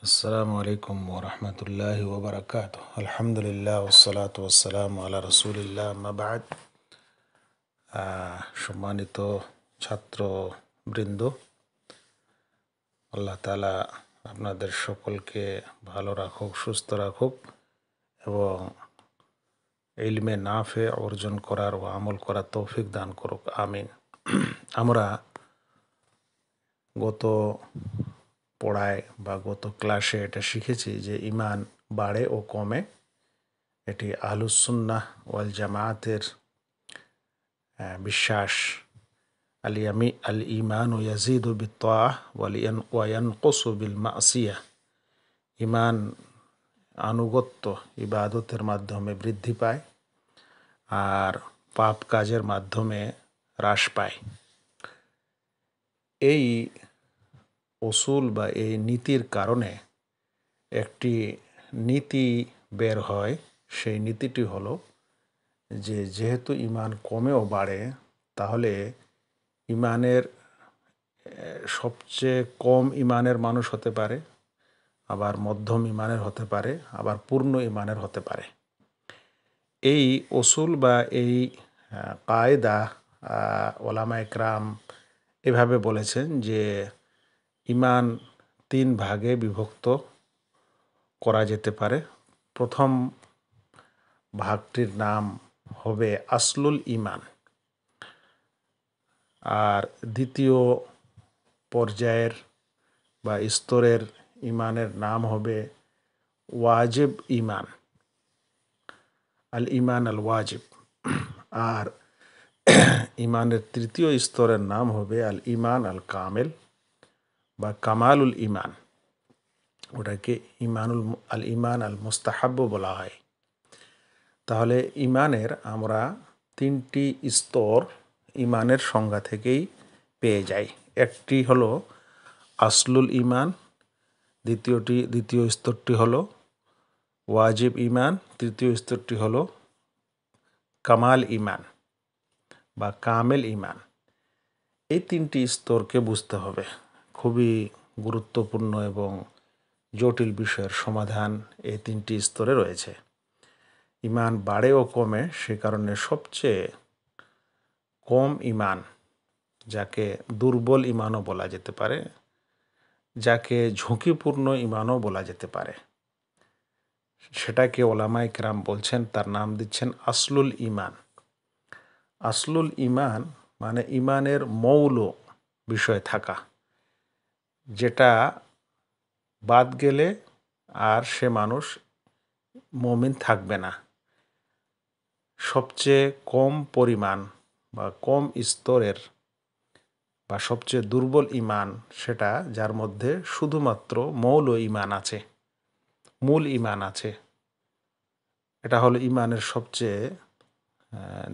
আসসালামু আলাইকুম ওরহমতুল্লাহি ওবরাকাত। আলহামদুলিল্লাহ ওসসালাতু ওয়াসসালামু আলা রসুলিল্লাহ আম্মা বা'দ। সম্মানিত ছাত্রবৃন্দ, আল্লাহ তাআলা আপনাদের সকলকে ভালো রাখুক, সুস্থ রাখুক এবং ইলমে নাফে অর্জন করার ও আমল করার তৌফিক দান করুক, আমিন। আমরা গত পড়ায় বা গত ক্লাসে এটা শিখেছি যে ইমান বাড়ে ও কমে। এটি আহলুস সুন্নাহ ওয়াল জামায়াতের বিশ্বাস। আল ইমানু ইয়াজিদু বিত্তাআহ ওয়া ইয়ানকুসু বিল মাসিয়াহ। ইমান আনুগত্য ইবাদতের মাধ্যমে বৃদ্ধি পায় আর পাপ কাজের মাধ্যমে হ্রাস পায়। এই উসুল বা এই নীতির কারণে একটি নীতি বের হয়। সেই নীতিটি হলো যে যেহেতু ইমান কমেও বাড়ে, তাহলে ইমানের সবচেয়ে কম ইমানের মানুষ হতে পারে, আবার মধ্যম ইমানের হতে পারে, আবার পূর্ণ ইমানের হতে পারে। এই উসুল বা এই কায়দা ওলামা একরাম এভাবে বলেছেন যে ইমান 3 ভাগে বিভক্ত করা যেতে পারে। প্রথম ভাগটির নাম হবে আসলুল ইমান, আর দ্বিতীয় পর্যায়ের বা স্তরের ইমানের নাম হবে ওয়াজিব ইমান, আল ইমান আল ওয়াজিব। আর ইমানের তৃতীয় স্তরের নাম হবে আল ইমান আল কামেল বা কামালুল ইমান। ওটাকে আল ইমান আল মুস্তাহাব্ব বলা হয়। তাহলে ইমানের আমরা 3টি স্তর ইমানের সংজ্ঞা থেকেই পেয়ে যাই। একটি হলো আসলুল ইমান, দ্বিতীয় স্তরটি হলো ওয়াজিব ইমান, তৃতীয় স্তরটি হলো কামাল ইমান বা কামেল ইমান। এই 3টি স্তরকে বুঝতে হবে। খুবই গুরুত্বপূর্ণ এবং জটিল বিষয়ের সমাধান এই 3টি স্তরে রয়েছে। ইমান বাড়ে ও কমে, সে কারণে সবচেয়ে কম ইমান, যাকে দুর্বল ইমানও বলা যেতে পারে, যাকে ঝুঁকিপূর্ণ ইমানও বলা যেতে পারে, সেটাকে ওলামায়ে কেরাম বলছেন, তার নাম দিচ্ছেন আসলুল ইমান। আসলুল ইমান মানে ইমানের মৌল বিষয় থাকা, যেটা বাদ গেলে আর সে মানুষ মুমিন থাকবে না। সবচেয়ে কম পরিমাণ বা কম স্তরের বা সবচেয়ে দুর্বল ইমান সেটা যার মধ্যে শুধুমাত্র মৌল ইমান আছে, মূল ইমান আছে। এটা হলো ইমানের সবচেয়ে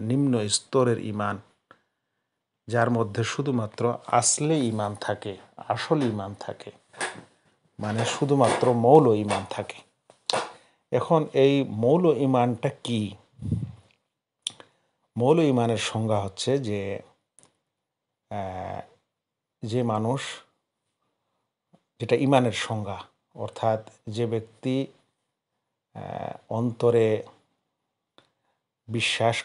নিম্ন স্তরের ইমান, যার মধ্যে শুধুমাত্র আসলে ইমান থাকে, আসল ইমান থাকে, মানে শুধুমাত্র মৌল ইমান থাকে। এখন এই মৌল ইমানটা কি? মৌল ইমানের সংজ্ঞা হচ্ছে যে মানুষ, যেটা ইমানের সংজ্ঞা, অর্থাৎ যে ব্যক্তি অন্তরে বিশ্বাস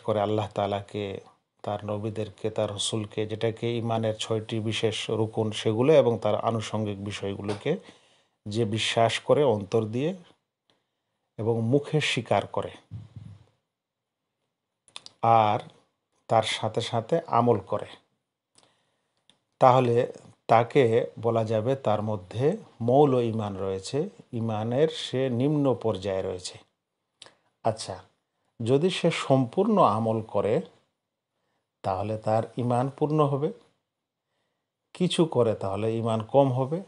করে আল্লাহ তাআলাকে, তার নবীদেরকে, তার রসুলকে, যেটাকে ইমানের 6টি বিশেষ রুকুন সেগুলো এবং তার আনুষঙ্গিক বিষয়গুলোকে যে বিশ্বাস করে অন্তর দিয়ে এবং মুখে স্বীকার করে, আর তার সাথে সাথে আমল করে, তাহলে তাকে বলা যাবে তার মধ্যে মৌল ইমান রয়েছে, ইমানের সে নিম্ন পর্যায়ে রয়েছে। আচ্ছা, যদি সে সম্পূর্ণ আমল করে তাহলে তার ইমান পূর্ণ হবে, কিছু করে তাহলে ইমান কম হবে,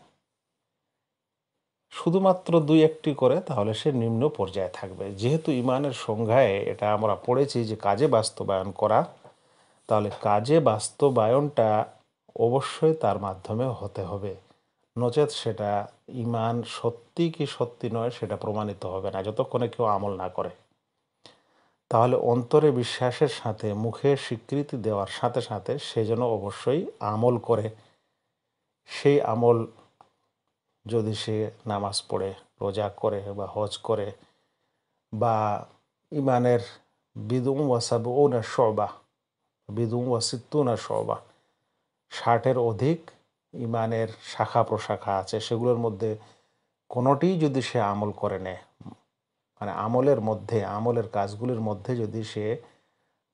শুধুমাত্র 2-1টি করে তাহলে সে নিম্ন পর্যায়ে থাকবে। যেহেতু ইমানের সংজ্ঞায় এটা আমরা পড়েছি যে কাজে বাস্তবায়ন করা, তাহলে কাজে বাস্তবায়নটা অবশ্যই তার মাধ্যমে হতে হবে, নচেত সেটা ইমান সত্যি কি সত্যি নয় সেটা প্রমাণিত হবে না যতক্ষণে কেউ আমল না করে। তাহলে অন্তরে বিশ্বাসের সাথে মুখে স্বীকৃতি দেওয়ার সাথে সাথে সে যেন অবশ্যই আমল করে, সেই আমল যদি সে নামাজ পড়ে, রোজা করে বা হজ করে, বা ইমানের বিদুম ওয়াসাবউনা শুবা, বিদুম ওয়াসিত্তুনা শুবা, 60-এর অধিক ইমানের শাখা প্রশাখা আছে, সেগুলোর মধ্যে কোনোটিই যদি সে আমল করে নেয়, মানে আমলের মধ্যে, আমলের কাজগুলির মধ্যে যদি সে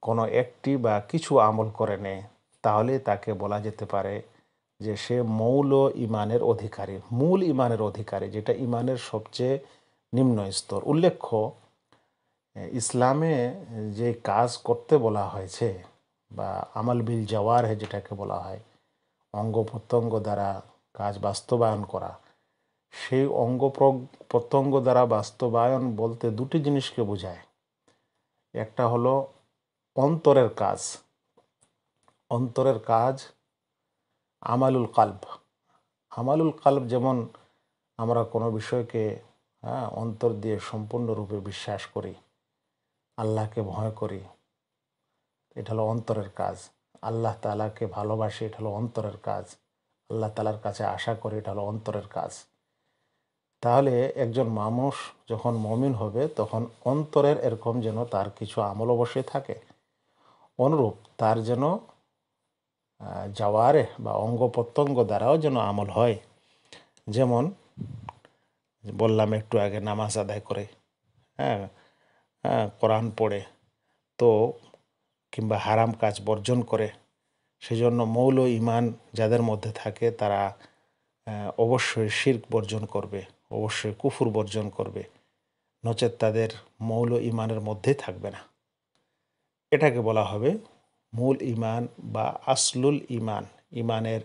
কোনো একটি বা কিছু আমল করে নেয়, তাহলে তাকে বলা যেতে পারে যে সে মৌল ইমানের অধিকারী, মূল ইমানের অধিকারী, যেটা ইমানের সবচেয়ে নিম্ন স্তর। উল্লেখ্য, ইসলামে যে কাজ করতে বলা হয়েছে, বা আমাল বিল জাওয়ারহে যেটাকে বলা হয়, অঙ্গ প্রত্যঙ্গ দ্বারা কাজ বাস্তবায়ন করা, সেই অঙ্গ প্রত্যঙ্গ দ্বারা বাস্তবায়ন বলতে দুটি জিনিসকে বোঝায়। একটা হলো অন্তরের কাজ, অন্তরের কাজ আমালুল কালব। আমালুল কালব যেমন আমরা কোনো বিষয়কে অন্তর দিয়ে সম্পূর্ণরূপে বিশ্বাস করি, আল্লাহকে ভয় করি, এটা হলো অন্তরের কাজ। আল্লাহ তাআলাকে ভালোবাসি, এটা হলো অন্তরের কাজ। আল্লাহ তাআলার কাছে আশা করি, এটা হলো অন্তরের কাজ। তাহলে একজন মানুষ যখন মুমিন হবে, তখন অন্তরের এরকম যেন তার কিছু আমল অবশ্যই থাকে। অনুরূপ তার যেন জাওয়ারে বা অঙ্গ প্রত্যঙ্গ দ্বারাও যেন আমল হয়। যেমন বললাম একটু আগে, নামাজ আদায় করে, হ্যাঁ কোরআন পড়ে, তো কিংবা হারাম কাজ বর্জন করে, সেজন্য মৌল ইমান যাদের মধ্যে থাকে তারা অবশ্যই শিরক বর্জন করবে, অবশ্যই কুফর বর্জন করবে, নচেত তাদের মৌল ইমানের মধ্যেই থাকবে না। এটাকে বলা হবে মূল ইমান বা আসলুল ইমান, ইমানের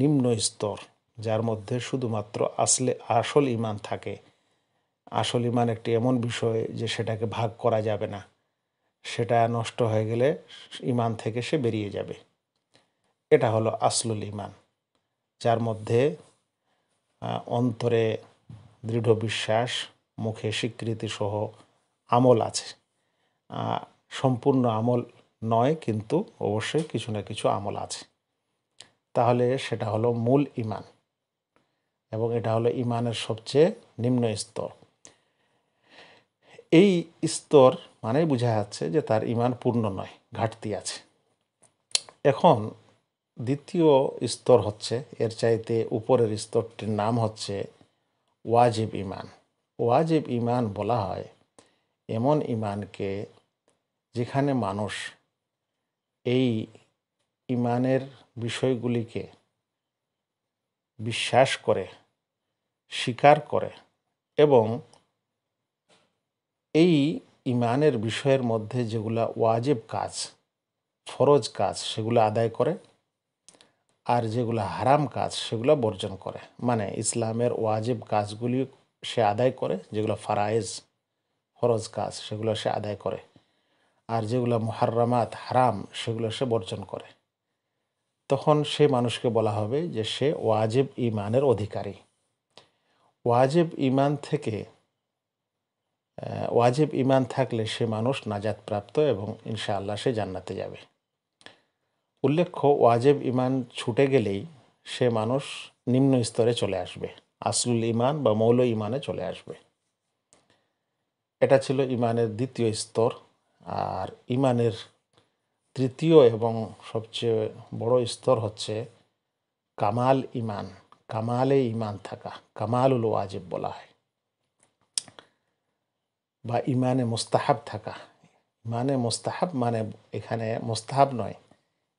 নিম্ন স্তর, যার মধ্যে শুধুমাত্র আসল ইমান থাকে। আসল ইমান একটি এমন বিষয় যে সেটাকে ভাগ করা যাবে না, সেটা নষ্ট হয়ে গেলে ইমান থেকে সে বেরিয়ে যাবে। এটা হলো আসলুল ইমান, যার মধ্যে অন্তরে দৃঢ় বিশ্বাস, মুখে স্বীকৃতি সহ আমল আছে। সম্পূর্ণ আমল নয়, কিন্তু অবশ্যই কিছু না কিছু আমল আছে। তাহলে সেটা হলো মূল ইমান, এবং এটা হলো ইমানের সবচেয়ে নিম্ন স্তর। এই স্তর মানে বোঝা যাচ্ছে যে তার ইমান পূর্ণ নয়, ঘাটতি আছে। এখন দ্বিতীয় স্তর হচ্ছে, এর চাইতে উপরের স্তরটির নাম হচ্ছে ওয়াজিব ইমান। ওয়াজিব ইমান বলা হয় এমন ইমানকে যেখানে মানুষ এই ইমানের বিষয়গুলিকে বিশ্বাস করে, স্বীকার করে, এবং এই ইমানের বিষয়ের মধ্যে যেগুলা ওয়াজিব কাজ, ফরজ কাজ, সেগুলো আদায় করে, আর যেগুলো হারাম কাজ সেগুলো বর্জন করে। মানে ইসলামের ওয়াজিব কাজগুলি সে আদায় করে, যেগুলো ফারায়েজ ফরজ কাজ সেগুলো সে আদায় করে, আর যেগুলো মুহাররামাত হারাম সেগুলো সে বর্জন করে। তখন সে মানুষকে বলা হবে যে সে ওয়াজিব ইমানের অধিকারী। ওয়াজিব ইমান থেকে ওয়াজিব ইমান থাকলে সে মানুষ নাজাতপ্রাপ্ত, এবং ইনশাআল্লাহ সে জান্নাতে যাবে। উল্লেখ্য, ওয়াজিব ইমান ছুটে গেলেই সে মানুষ নিম্ন স্তরে চলে আসবে, আসলুল ইমান বা মৌল ইমানে চলে আসবে। এটা ছিল ইমানের দ্বিতীয় স্তর। আর ইমানের তৃতীয় এবং সবচেয়ে বড় স্তর হচ্ছে কামাল ইমান, কামালে ইমান থাকা, কামালুল ওয়াজিব বলা হয়, বা ইমানে মুস্তাহাব থাকা। ইমানে মুস্তাহাব মানে এখানে মুস্তাহাব নয়,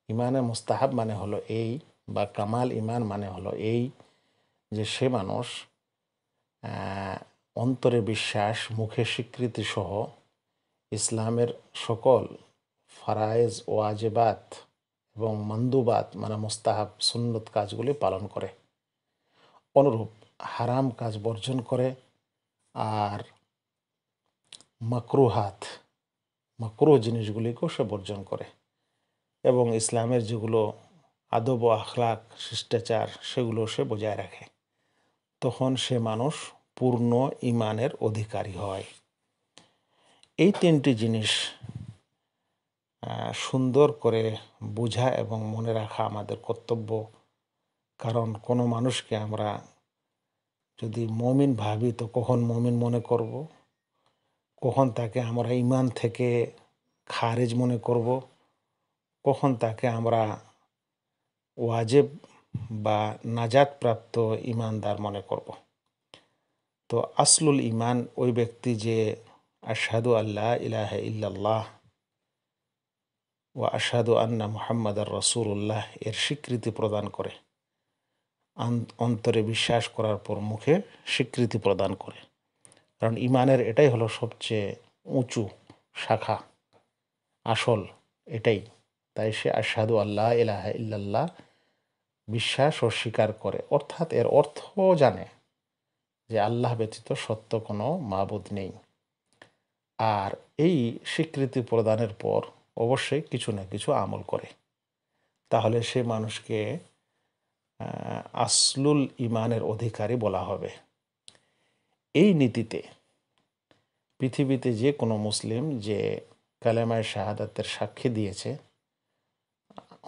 ইমানে মুস্তাহাব মানে হলো এই, বা কামাল ইমান মানে হলো এই যে সে মানুষ অন্তরে বিশ্বাস, মুখে স্বীকৃতি সহ ইসলামের সকল ফারায়েজ, ওয়াজিবাত এবং মান্দুবাত মানে মুস্তাহাব সুন্নত কাজগুলি পালন করে। অনুরূপ হারাম কাজ বর্জন করে, আর মাকরুহাত, মাকরুহ জিনিসগুলিকেও সে বর্জন করে, এবং ইসলামের যেগুলো আদব ও আখলাক, শিষ্টাচার, সেগুলো সে বজায় রাখে। তখন সে মানুষ পূর্ণ ইমানের অধিকারী হয়। এই তিনটি জিনিস সুন্দর করে বোঝা এবং মনে রাখা আমাদের কর্তব্য, কারণ কোনো মানুষকে আমরা যদি মমিন ভাবি তো কখন মমিন মনে করব, কখন তাকে আমরা ইমান থেকে খারিজ মনে করব, কখন তাকে আমরা ওয়াজেব বা নাজাতপ্রাপ্ত ইমানদার মনে করব। তো আসলুল ইমান ওই ব্যক্তি যে আশহাদু আল্লাহ ইলাহা ইল্লাল্লাহ ওয়া আশহাদু আন্না মুহাম্মাদার রাসূলুল্লাহ এর স্বীকৃতি প্রদান করে, অন্তরে বিশ্বাস করার পর মুখে স্বীকৃতি প্রদান করে। কারণ ইমানের এটাই হলো সবচেয়ে উঁচু শাখা, আসল এটাই। তাই সে আশহাদু আল্লাহ ইলাহা ইল্লাল্লাহ বিশ্বাস ও স্বীকার করে, অর্থাৎ এর অর্থ জানে যে আল্লাহ ব্যতীত সত্য কোনো মাবুদ নেই। আর এই স্বীকৃতি প্রদানের পর অবশ্যই কিছু না কিছু আমল করে, তাহলে সে মানুষকে আসলুল ইমানের অধিকারী বলা হবে। এই নীতিতে পৃথিবীতে যে কোনো মুসলিম যে কালেমায়ে শাহাদাতের সাক্ষী দিয়েছে,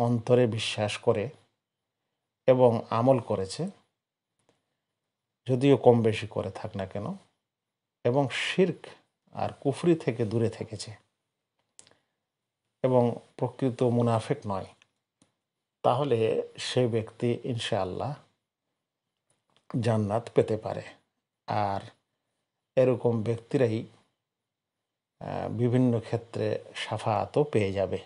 অন্তরে বিশ্বাস করে এবং আমল করেছে, যদিও কম বেশি করে থাক না কেন, এবং শিরক আর কুফরি থেকে দূরে থেকেছে এবং প্রকৃত মুনাফিক নয়, তাহলে সে ব্যক্তি ইনশাআল্লাহ জান্নাত পেতে পারে। আর এরকম ব্যক্তিরাই বিভিন্ন ক্ষেত্রে শাফাআতও পেয়ে যাবে,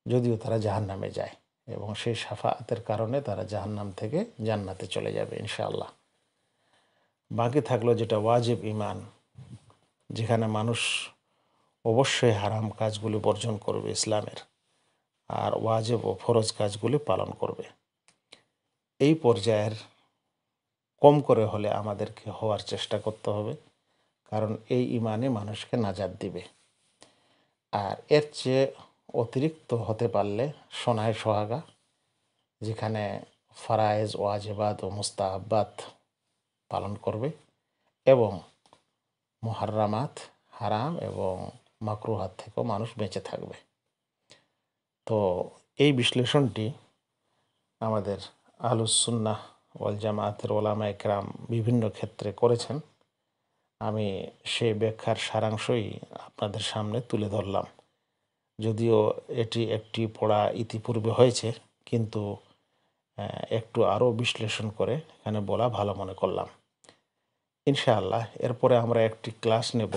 যদিও তারা জাহান্নামে যায়, এবং সেই শাফাআতের কারণে তারা জাহান্নাম থেকে জান্নাতে চলে যাবে ইনশাআল্লাহ। বাকি থাকলো যেটা ওয়াজিব ইমান, যেখানে মানুষ অবশ্যই হারাম কাজগুলি বর্জন করবে ইসলামের, আর ওয়াজিব ও ফরজ কাজগুলি পালন করবে। এই পর্যায়ের কম করে হলে আমাদেরকে হওয়ার চেষ্টা করতে হবে, কারণ এই ইমানই মানুষকে নাজাত দিবে। আর এর চেয়ে অতিরিক্ত হতে পারলে সোনায় সোহাগা, যেখানে ফারায়েজ ওয়াজিবাত ও মুস্তাহাব্বাত পালন করবে এবং মুহাররামাত হারাম এবং মাকরুহাত থেকেও মানুষ বেঁচে থাকবে। তো এই বিশ্লেষণটি আমাদের আহলুস সুন্নাহ ওয়াল জামায়াতের ওলামায়ে কেরাম বিভিন্ন ক্ষেত্রে করেছেন। আমি সেই ব্যাখ্যার সারাংশই আপনাদের সামনে তুলে ধরলাম, যদিও এটি একটি পড়া ইতিপূর্বে হয়েছে, কিন্তু একটু আরও বিশ্লেষণ করে এখানে বলা ভালো মনে করলাম। ইনশাআল্লাহ এরপরে আমরা একটি ক্লাস নেব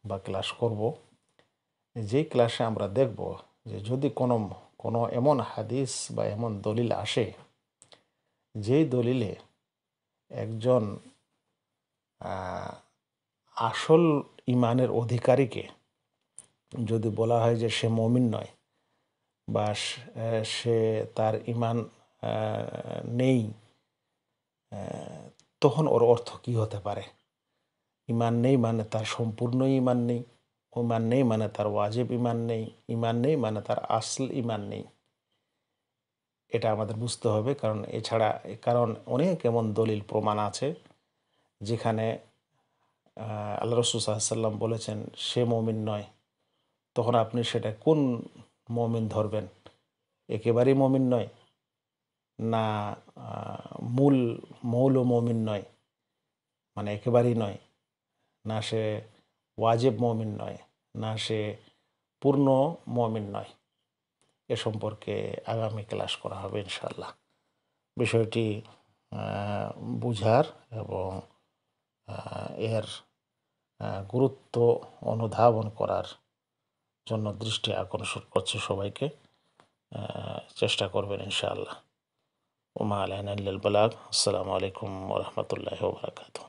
বা ক্লাস করব, যেই ক্লাসে আমরা দেখব যে যদি কোনো এমন হাদিস বা এমন দলিল আসে, যেই দলিলে একজন আসল ইমানের অধিকারীকে যদি বলা হয় যে সে মুমিন নয় বা সে তার ইমান নেই, তখন ওর অর্থ কী হতে পারে? ইমান নেই মানে তার সম্পূর্ণ ইমান নেই, ইমান নেই মানে তার ওয়াজিব ইমান নেই, ইমান নেই মানে তার আসল ইমান নেই। এটা আমাদের বুঝতে হবে, কারণ অনেক এমন দলিল প্রমাণ আছে যেখানে আল্লাহ রাসূল সাল্লাল্লাহু আলাইহি ওয়াসাল্লাম বলেছেন সে মুমিন নয়। তখন আপনি সেটা কোন মুমিন ধরবেন? একেবারেই মুমিন নয়, না মৌল মুমিন নয়, মানে একেবারেই নয়, না সে ওয়াজিব মুমিন নয়, না সে পূর্ণ মুমিন নয়। এ সম্পর্কে আগামী ক্লাস করা হবে ইনশাআল্লাহ। বিষয়টি বুঝার এবং এর গুরুত্ব অনুধাবন করার জন্য দৃষ্টি আকর্ষণ করছি সবাইকে। চেষ্টা করবেন ইনশাআল্লাহ। ওমা আলাইনা ইল্লাল বালাগ। আসসালামু আলাইকুম ওয়া রাহমাতুল্লাহি ওয়া বারাকাতুহু।